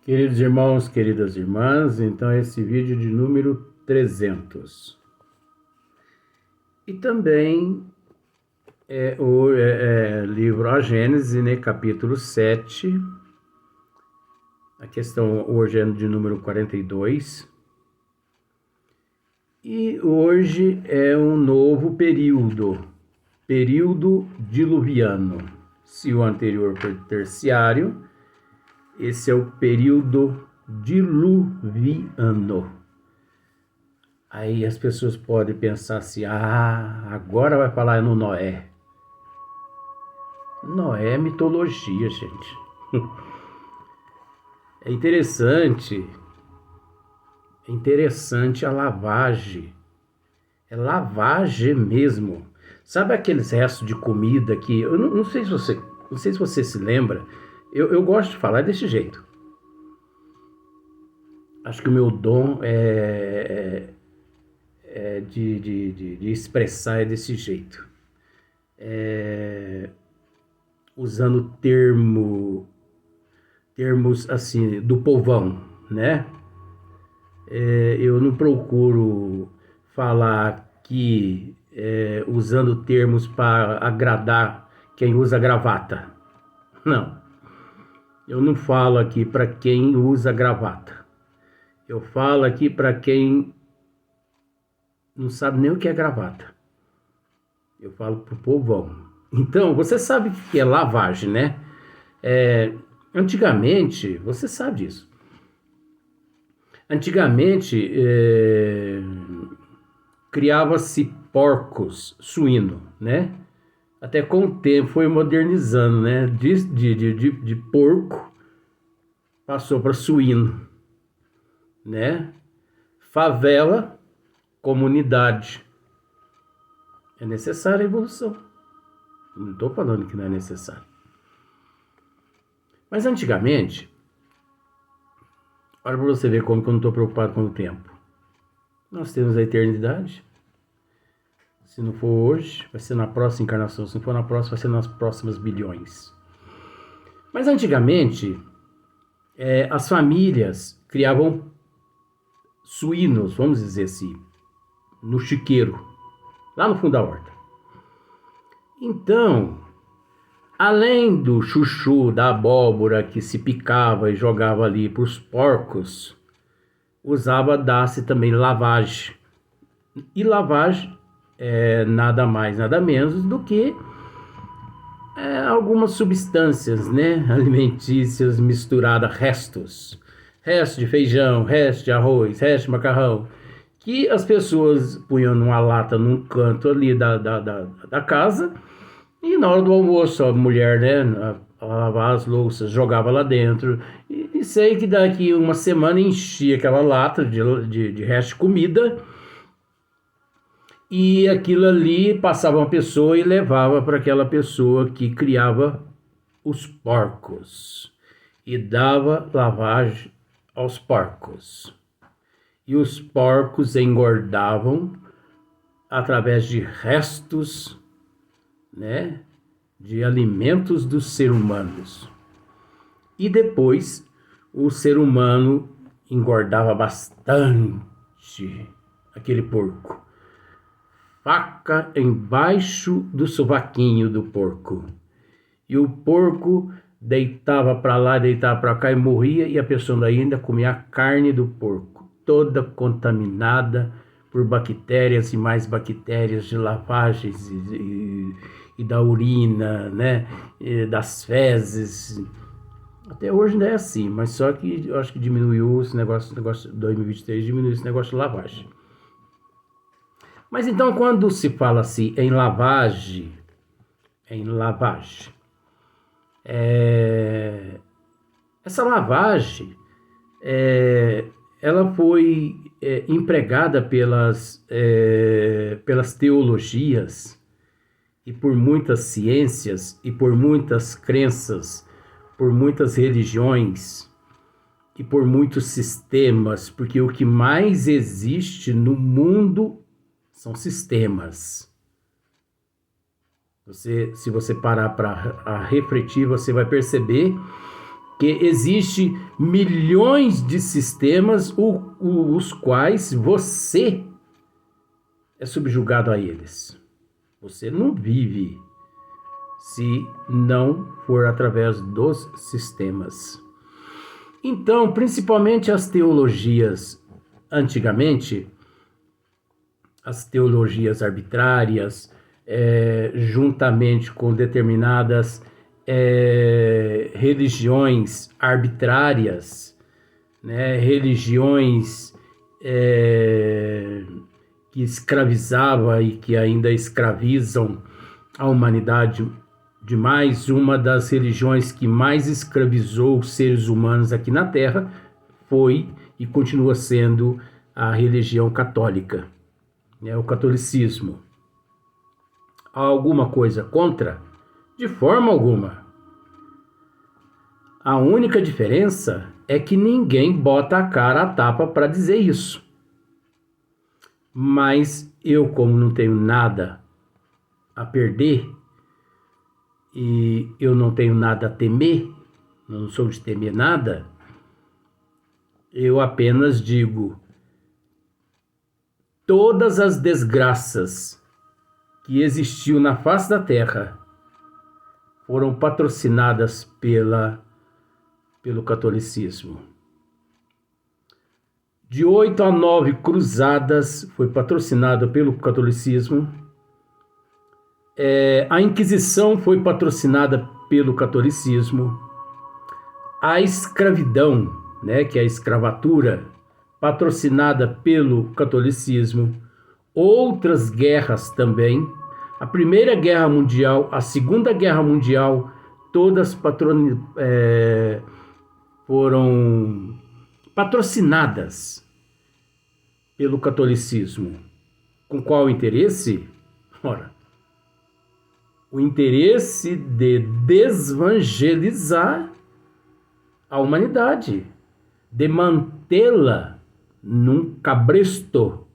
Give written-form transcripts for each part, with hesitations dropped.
Queridos irmãos, queridas irmãs, então esse vídeo de número 300. E também o livro A Gênese, né, capítulo 7, a questão hoje é de número 42. E hoje é um novo período diluviano. Se o anterior foi terciário, esse é o período diluviano. Aí as pessoas podem pensar assim, agora vai falar no Noé. Noé é mitologia, gente. É interessante a lavagem. É lavagem mesmo. Sabe aqueles restos de comida que eu não sei se você se lembra. Eu gosto de falar desse jeito. Acho que o meu dom de expressar é desse jeito. Usando termos assim, do povão, né? Eu não procuro falar aqui usando termos para agradar quem usa gravata. Não, eu não falo aqui para quem usa gravata. Eu falo aqui para quem não sabe nem o que é gravata. Eu falo pro povão. Então, você sabe o que é lavagem, né? Antigamente, você sabe disso. Antigamente, criava-se porcos, suíno, né? Até com o tempo foi modernizando, né? De porco passou para suíno, né? Favela, comunidade. É necessária a evolução. Não estou falando que não é necessário. Mas antigamente, olha para você ver como que eu não estou preocupado com o tempo. Nós temos a eternidade. Se não for hoje, vai ser na próxima encarnação. Se não for na próxima, vai ser nas próximas bilhões. Mas antigamente, as famílias criavam suínos, vamos dizer assim, no chiqueiro, lá no fundo da horta. Então, além do chuchu, da abóbora que se picava e jogava ali para os porcos, dar-se também lavagem. E lavagem é nada mais, nada menos do que algumas substâncias, né, alimentícias misturadas, restos de feijão, restos de arroz, restos de macarrão, que as pessoas punham numa lata num canto ali da casa, e na hora do almoço a mulher, né, a lavar as louças, jogava lá dentro, e sei que daqui uma semana enchia aquela lata de resto de comida, e aquilo ali passava uma pessoa e levava para aquela pessoa que criava os porcos e dava lavagem aos porcos. E os porcos engordavam através de restos, né, de alimentos dos seres humanos. E depois o ser humano engordava bastante aquele porco. Faca embaixo do sovaquinho do porco. E o porco deitava para lá, deitava para cá e morria, e a pessoa ainda comia a carne do porco, toda contaminada por bactérias e mais bactérias de lavagens e da urina, né? E das fezes. Até hoje ainda é assim, mas só que eu acho que diminuiu esse negócio 2023, diminuiu esse negócio de lavagem. Mas então, quando se fala assim em lavagem, essa lavagem, ela foi empregada pelas teologias e por muitas ciências e por muitas crenças, por muitas religiões e por muitos sistemas, porque o que mais existe no mundo são sistemas. Se você parar para refletir, você vai perceber que existe milhões de sistemas os quais você é subjugado a eles. Você não vive se não for através dos sistemas. Então, principalmente as teologias antigamente, as teologias arbitrárias, juntamente com determinadas religiões arbitrárias, né, religiões que escravizavam e que ainda escravizam a humanidade demais. Uma das religiões que mais escravizou os seres humanos aqui na Terra foi e continua sendo a religião católica, né, o catolicismo. Há alguma coisa contra? De forma alguma. A única diferença é que ninguém bota a cara a tapa para dizer isso. Mas eu, como não tenho nada a perder e eu não tenho nada a temer, não sou de temer nada, eu apenas digo: todas as desgraças que existiu na face da Terra foram patrocinadas pelo catolicismo. De 8 a 9 cruzadas foi patrocinada pelo catolicismo. A Inquisição foi patrocinada pelo catolicismo. A escravidão, né, que é a escravatura, patrocinada pelo catolicismo. Outras guerras também. A Primeira Guerra Mundial, a Segunda Guerra Mundial, todas foram patrocinadas pelo catolicismo. Com qual interesse? Ora, o interesse de desevangelizar a humanidade, de mantê-la num cabresto,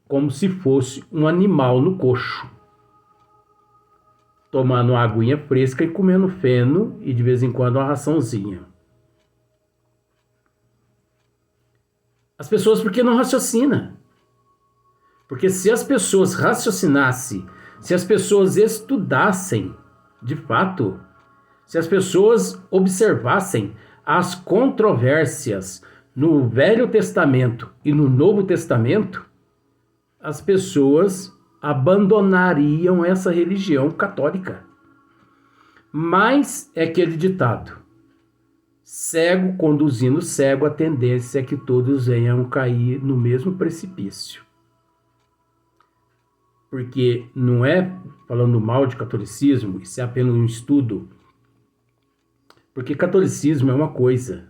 como se fosse um animal no coxo, tomando uma aguinha fresca e comendo feno e de vez em quando uma raçãozinha. As pessoas porque não raciocinam. Porque se as pessoas raciocinassem, se as pessoas estudassem de fato, se as pessoas observassem as controvérsias no Velho Testamento e no Novo Testamento, as pessoas abandonariam essa religião católica. Mas é aquele ditado: cego conduzindo cego, a tendência é que todos venham cair no mesmo precipício. Porque não é falando mal de catolicismo, isso é apenas um estudo. Porque catolicismo é uma coisa,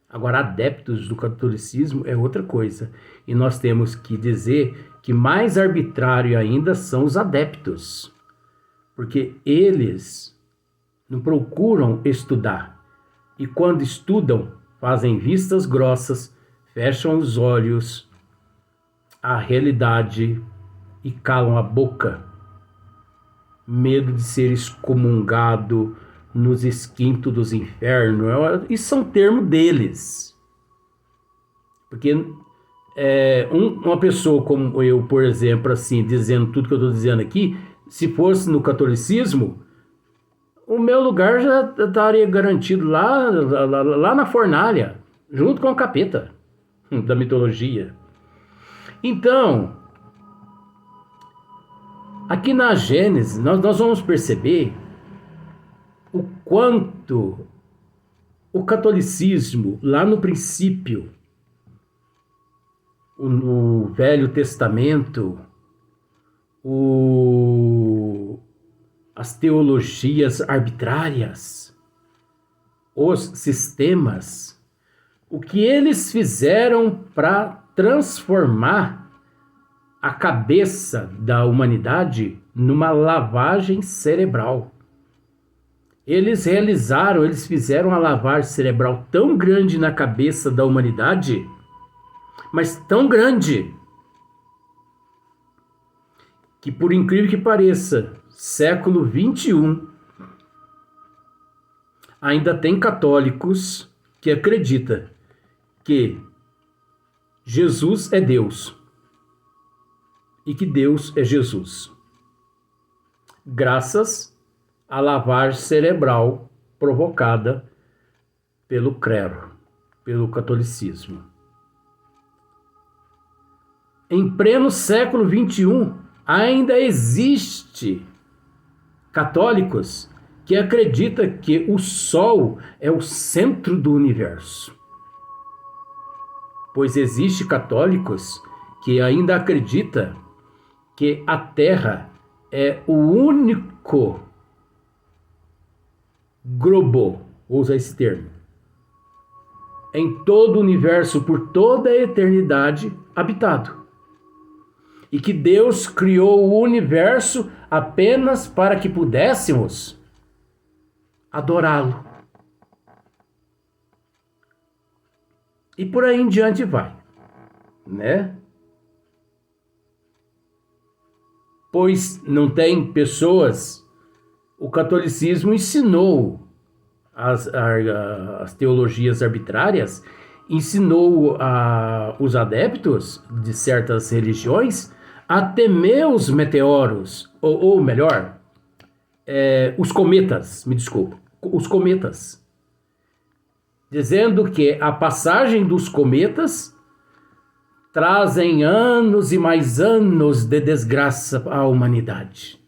agora adeptos do catolicismo é outra coisa. E nós temos que dizer que mais arbitrário ainda são os adeptos, porque eles não procuram estudar. E quando estudam, fazem vistas grossas, fecham os olhos à realidade e calam a boca. Medo de ser excomungado nos esquintos dos infernos. Isso são termos deles. Porque uma pessoa como eu, por exemplo, assim, dizendo tudo que eu estou dizendo aqui, se fosse no catolicismo, o meu lugar já estaria garantido lá na fornalha, junto com o capeta da mitologia. Então, aqui na Gênesis, nós vamos perceber o quanto o catolicismo, lá no princípio, no Velho Testamento, as teologias arbitrárias, os sistemas, o que eles fizeram para transformar a cabeça da humanidade numa lavagem cerebral. Eles fizeram a lavagem cerebral tão grande na cabeça da humanidade, mas tão grande, que por incrível que pareça, século XXI, ainda tem católicos que acredita que Jesus é Deus e que Deus é Jesus, graças à lavagem cerebral provocada pelo clero, pelo catolicismo. Em pleno século XXI, ainda existe católicos que acreditam que o Sol é o centro do universo. Pois existe católicos que ainda acreditam que a Terra é o único globo, vou usar esse termo, em todo o universo, por toda a eternidade, habitado. E que Deus criou o universo apenas para que pudéssemos adorá-lo. E por aí em diante vai, né? Pois não tem pessoas, o catolicismo ensinou as teologias arbitrárias, ensinou os adeptos de certas religiões a temer os meteoros, ou melhor, os cometas, me desculpa, os cometas, dizendo que a passagem dos cometas trazem anos e mais anos de desgraça à humanidade.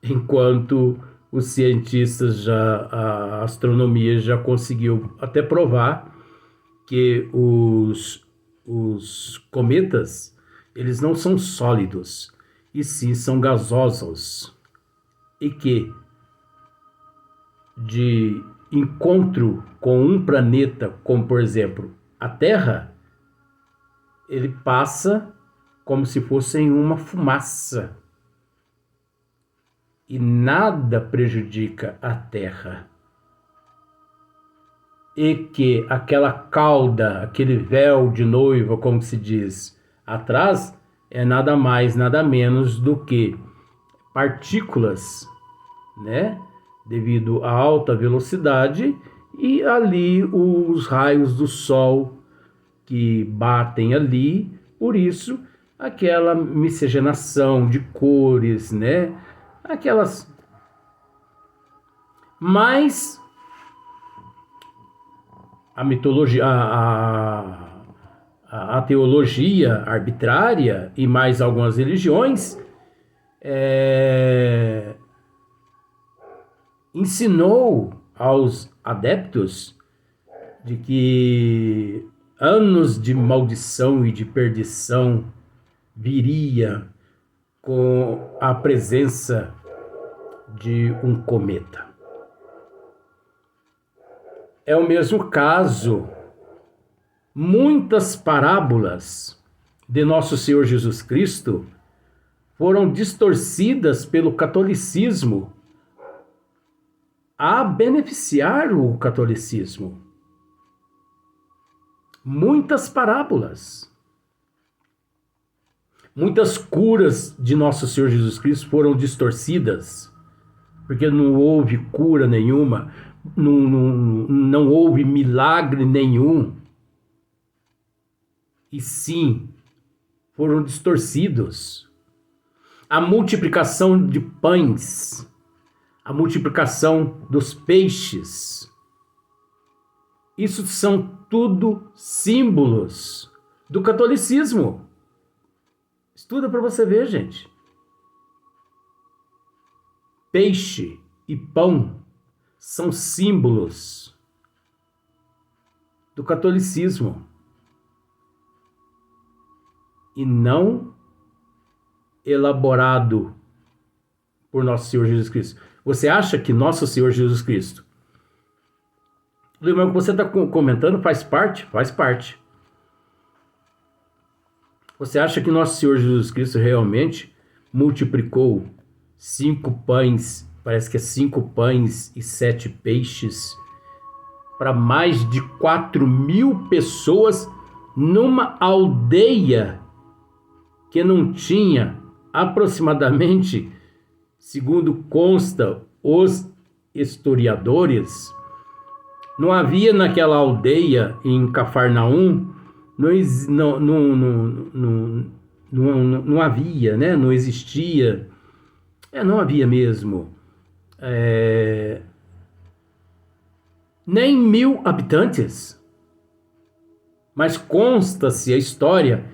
Enquanto os cientistas, a astronomia já conseguiu até provar que os cometas, eles não são sólidos, e sim são gasosos, e que de encontro com um planeta, como por exemplo a Terra, ele passa como se fosse uma fumaça, e nada prejudica a Terra. E que aquela cauda, aquele véu de noiva, como se diz, atrás, é nada mais, nada menos do que partículas, né? Devido à alta velocidade, e ali os raios do Sol que batem ali, por isso aquela miscigenação de cores, né? Aquelas. Mas a mitologia, a teologia arbitrária e mais algumas religiões ensinou aos adeptos de que anos de maldição e de perdição viria com a presença de um cometa. É o mesmo caso, muitas parábolas de Nosso Senhor Jesus Cristo foram distorcidas pelo catolicismo a beneficiar o catolicismo. Muitas parábolas. Muitas curas de Nosso Senhor Jesus Cristo foram distorcidas, porque não houve cura nenhuma, não houve milagre nenhum, e sim, foram distorcidos. A multiplicação de pães, a multiplicação dos peixes, isso são tudo símbolos do catolicismo. Estuda para você ver, gente. Peixe e pão são símbolos do catolicismo e não elaborado por Nosso Senhor Jesus Cristo. Você acha que Nosso Senhor Jesus Cristo, o irmão que você está comentando, faz parte? Faz parte. Você acha que Nosso Senhor Jesus Cristo realmente multiplicou 5 pães, parece que é 5 pães e 7 peixes, para mais de 4.000 pessoas numa aldeia que não tinha aproximadamente, segundo consta, os historiadores, não havia naquela aldeia em Cafarnaum, não havia, né? Não existia, não havia mesmo, nem 1.000 habitantes. Mas consta-se a história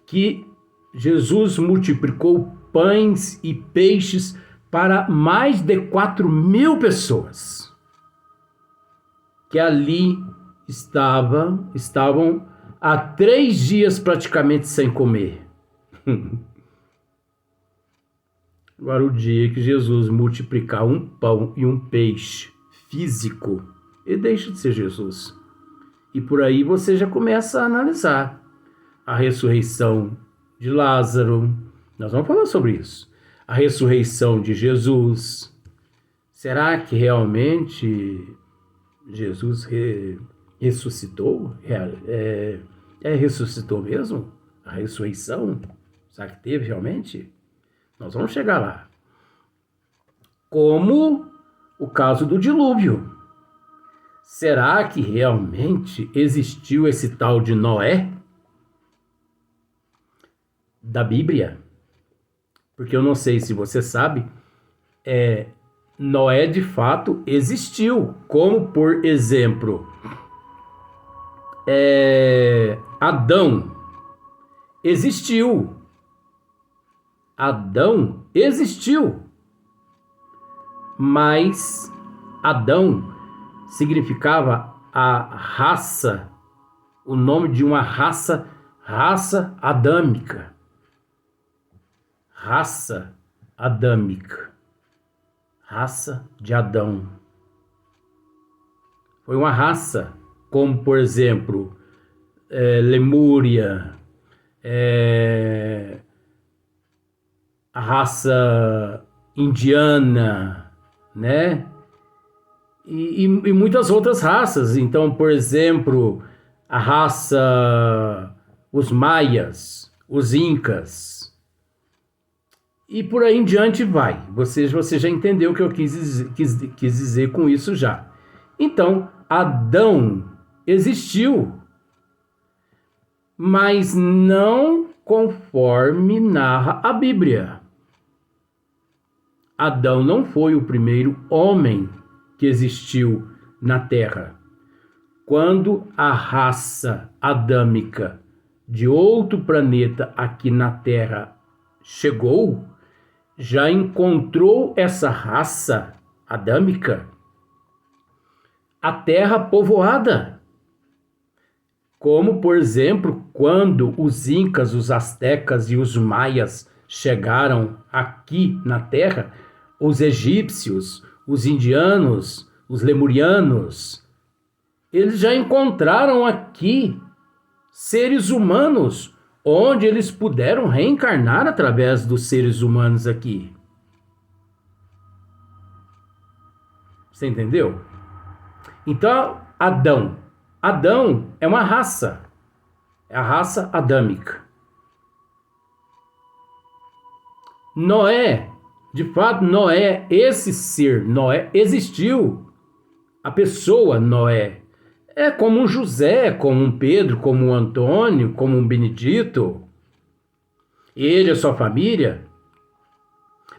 que Jesus multiplicou pães e peixes para mais de 4.000 pessoas que ali estavam há 3 dias praticamente sem comer. Agora, o dia que Jesus multiplicar um pão e um peixe físico, ele deixa de ser Jesus. E por aí você já começa a analisar a ressurreição de Lázaro. Nós vamos falar sobre isso. A ressurreição de Jesus. Será que realmente Jesus ressuscitou? Ressuscitou mesmo? A ressurreição? Será que teve realmente? Nós vamos chegar lá. Como o caso do dilúvio. Será que realmente existiu esse tal de Noé da Bíblia? Porque eu não sei se você sabe, Noé de fato existiu, como por exemplo, Adão existiu. Adão existiu, mas Adão significava a raça, o nome de uma raça adâmica. Raça adâmica. Raça de Adão. Foi uma raça, como por exemplo, Lemúria, a raça indiana, né? E muitas outras raças. Então, por exemplo, a raça, os maias, os incas, e por aí em diante vai. Você já entendeu o que eu quis dizer com isso já. Então, Adão existiu, mas não conforme narra a Bíblia. Adão não foi o primeiro homem que existiu na Terra. Quando a raça adâmica de outro planeta aqui na Terra chegou, já encontrou essa raça adâmica a Terra povoada. Como, por exemplo, quando os incas, os astecas e os maias chegaram aqui na Terra, os egípcios, os indianos, os lemurianos, eles já encontraram aqui seres humanos, onde eles puderam reencarnar através dos seres humanos aqui. Você entendeu? Então, Adão é uma raça, é a raça adâmica. Noé, de fato, Noé, esse ser, Noé, existiu. A pessoa Noé é como um José, como um Pedro, como um Antônio, como um Benedito. Ele e a sua família.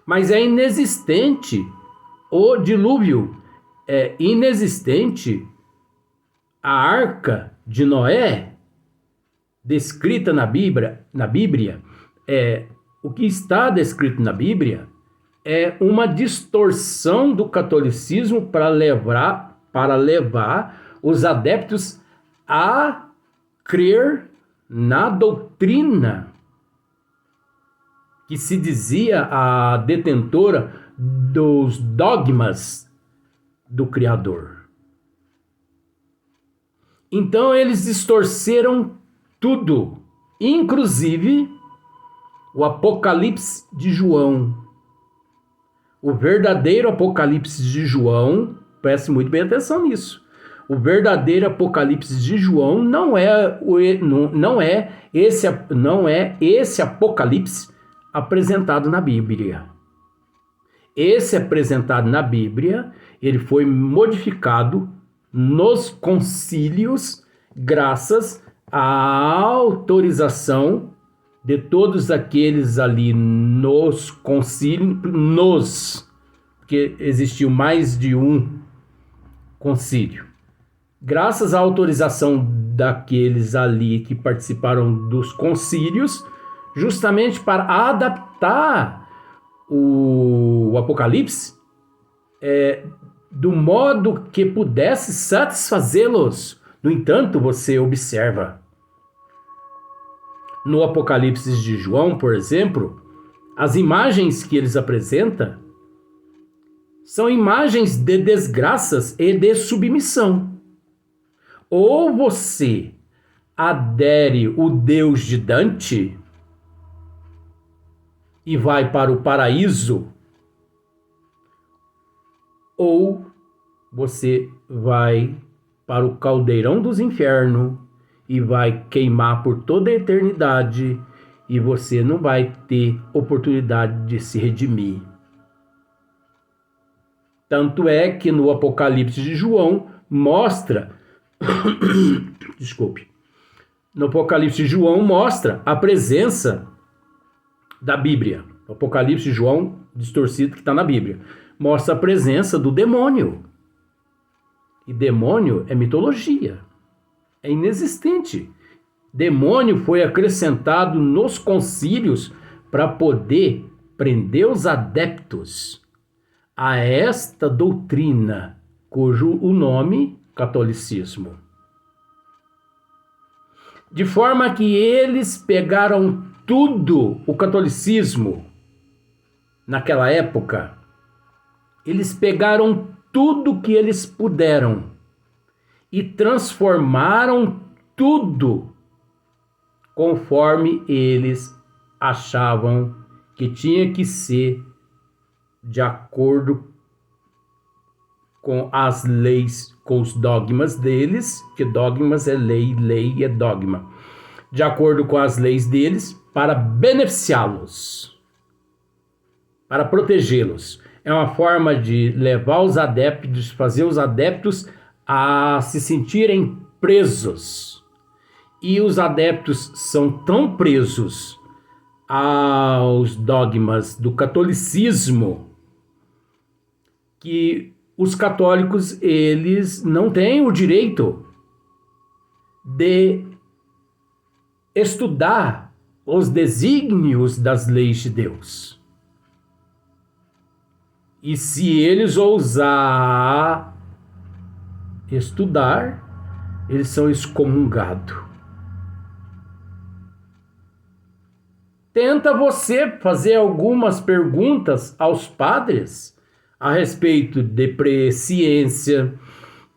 Mas é inexistente o dilúvio. É inexistente a arca de Noé, descrita na Bíblia. O que está descrito na Bíblia é uma distorção do catolicismo para levar os adeptos a crer na doutrina que se dizia a detentora dos dogmas do Criador. Então eles distorceram tudo, inclusive o Apocalipse de João. O verdadeiro Apocalipse de João, preste muito bem atenção nisso. O verdadeiro Apocalipse de João não é esse Apocalipse apresentado na Bíblia. esse apresentado na Bíblia, ele foi modificado nos concílios graças à autorização de todos aqueles ali nos concílios, porque existiu mais de um concílio. Graças à autorização daqueles ali que participaram dos concílios, justamente para adaptar o Apocalipse do modo que pudesse satisfazê-los. No entanto, você observa no Apocalipse de João, por exemplo, as imagens que eles apresentam são imagens de desgraças e de submissão. Ou você adere o Deus de Dante e vai para o paraíso, ou você vai para o caldeirão dos infernos e vai queimar por toda a eternidade e você não vai ter oportunidade de se redimir. Tanto é que no Apocalipse de João mostra desculpe. No Apocalipse de João mostra a presença da Bíblia. O Apocalipse de João, distorcido, que está na Bíblia, mostra a presença do demônio. E demônio é mitologia. É inexistente. Demônio foi acrescentado nos concílios para poder prender os adeptos a esta doutrina, cujo o nome catolicismo. De forma que eles pegaram tudo, o catolicismo, naquela época, eles pegaram tudo que eles puderam e transformaram tudo conforme eles achavam que tinha que ser de acordo com as leis, com os dogmas deles, que dogmas é lei, lei é dogma, de acordo com as leis deles, para beneficiá-los, para protegê-los. É uma forma de levar os adeptos, fazer os adeptos a se sentirem presos. E os adeptos são tão presos aos dogmas do catolicismo que os católicos, eles não têm o direito de estudar os desígnios das leis de Deus. E se eles ousar estudar, eles são excomungados. Tenta você fazer algumas perguntas aos padres a respeito de presciência,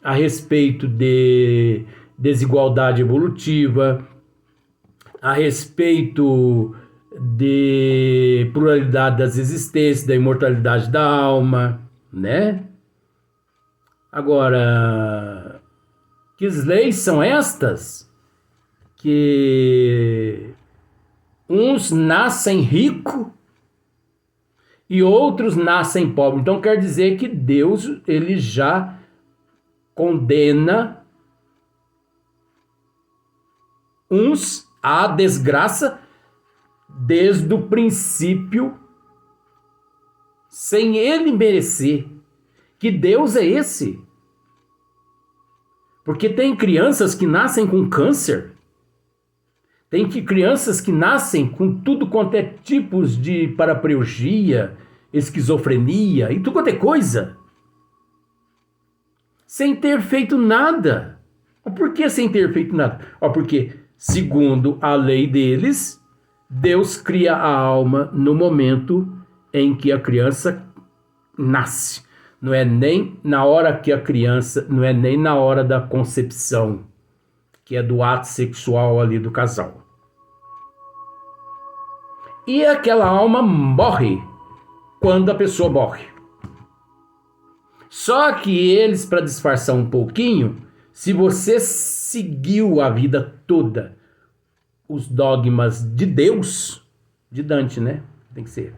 a respeito de desigualdade evolutiva, a respeito de pluralidade das existências, da imortalidade da alma, né? Agora, que leis são estas que uns nascem ricos e outros nascem pobres? Então quer dizer que Deus, ele já condena uns à desgraça desde o princípio, sem ele merecer. Que Deus é esse? Porque tem crianças que nascem com câncer, tem crianças que nascem com tudo quanto é tipos de paraplegia, esquizofrenia e tudo quanto é coisa, sem ter feito nada. Por que sem ter feito nada? Porque, segundo a lei deles, Deus cria a alma no momento em que a criança nasce. Não é nem na hora que a criança, não é nem na hora da concepção, que é do ato sexual ali do casal. E aquela alma morre quando a pessoa morre. Só que eles, para disfarçar um pouquinho, se você seguiu a vida toda os dogmas de Deus, de Dante, né? Tem que ser.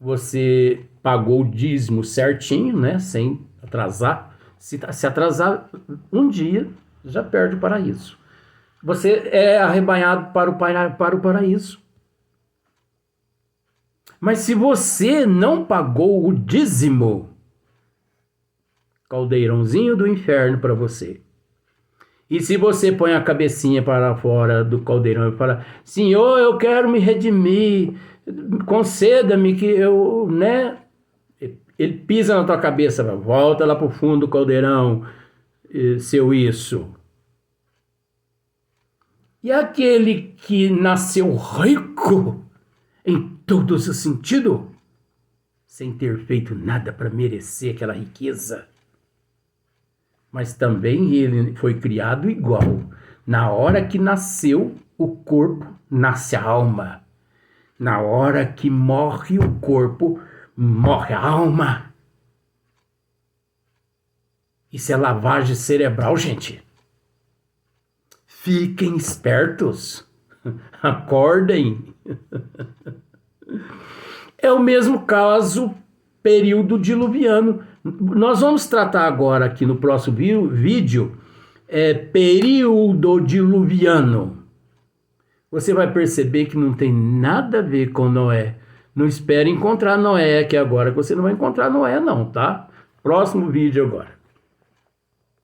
você pagou o dízimo certinho, né? Sem atrasar. Se atrasar um dia, já perde o paraíso. Você é arrebanhado para o paraíso. Mas se você não pagou o dízimo, caldeirãozinho do inferno para você. E se você põe a cabecinha para fora do caldeirão e fala: Senhor, eu quero me redimir, conceda-me que eu, né? Ele pisa na tua cabeça, volta lá pro fundo do caldeirão, seu isso. E aquele que nasceu rico em todos os sentidos, sem ter feito nada para merecer aquela riqueza, mas também ele foi criado igual. Na hora que nasceu o corpo, nasce a alma. Na hora que morre o corpo, morre a alma. Isso é lavagem cerebral, gente. Fiquem espertos. Acordem. É o mesmo caso período diluviano. Nós vamos tratar agora aqui no próximo vídeo período diluviano. Você vai perceber que não tem nada a ver com Noé. Não espere encontrar Noé aqui agora, que você não vai encontrar Noé não, tá? Próximo vídeo agora.